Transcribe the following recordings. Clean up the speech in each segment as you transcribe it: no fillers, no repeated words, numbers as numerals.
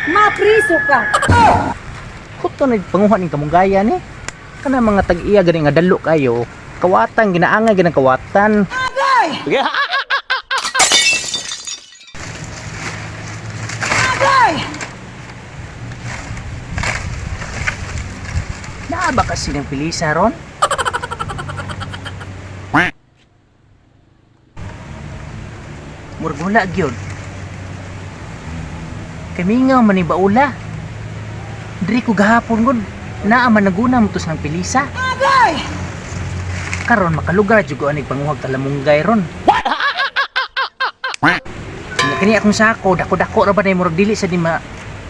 Mapriso ka. Kuto na panguhan ng kamunggayan ni. Kana mga tag-iya gani nga dalo kayo. Kawatan ginaangay ganang kawatan. Agay! Agay! Naa ba kasi ng pilisa ron? Murag wala gyud. Kamingaw man ni baula. Diri ko gahapon gud naa man naguna mutos ng pilisa. Agay! Karon makalugar jud ko anig panguhag talamunggay ron. Kani akong sako dako-dako ra ba nay murag dili sa di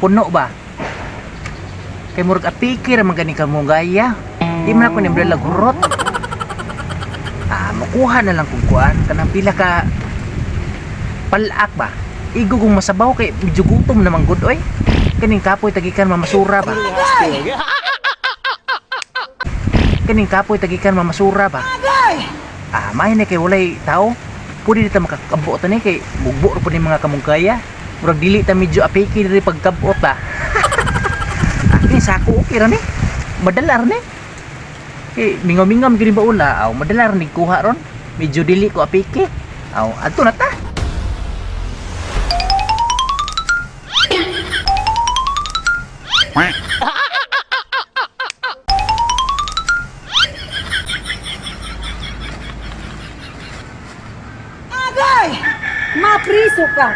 puno ba? Kay murag apiki ra man gani kamunggaya. Di man ako ni umbrella gurot. Makuha na lang kung kuan kanang pila ka palak ba? Igo kung masabaw kay medyo gutom naman gud oy. Kaning kapoy tagikan mamasura ba? Kaning kapoy tagikan mamasura ba? May na kay walay tao. Pwede dito makakabuot ni kay bugbo ra pud ni mga kamungkaya. Murag dili ta medyo apiki diri pagkabuot ba. Kini sako okay ra ni. Madalar ni. Kay mingom-mingom gid ba ula, madalar ni kuha ron. Medyo dili ko apiki. Adto na ta. Agay! Mapriso ka.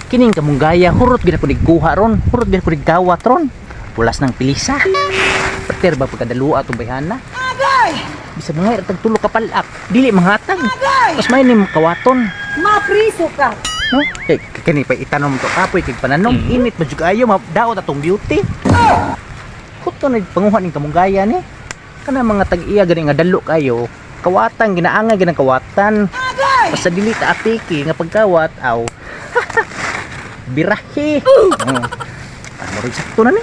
Kining kamunggaya hurot gid ako nigkuha ron. Hurot gid ako nigkawat ron. Pulas ng pilisa. Pater ba pagkadalua atong bayhana? Agay! Bisa mga tag tulo ka palak. Dili manghatag. Agay! Mas may nim kawaton. Mapriso ka. No? Kani pa itanom to kapoy kay pananom. Init ba jud ayo daot atong beauty. Kuto na panguhan ng kamunggaya ni. Kana mga tag-iya gani nga dalo kayo. Kawatan ginaangay ganang kawatan. Agay! Basta dili ta apiki nga pagkawat birahi. Murag sakto na ni.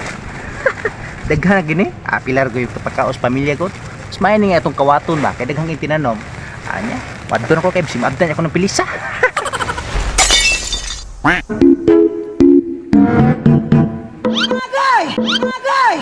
Daghan na gini. Pilar ko yung pagkaos pamilya ko. Mas may nga itong kawaton ba. Kaya daghang yung tinanom. Anya, wadto na ko kay simabdan ako ng pilisa. Agay! Agay!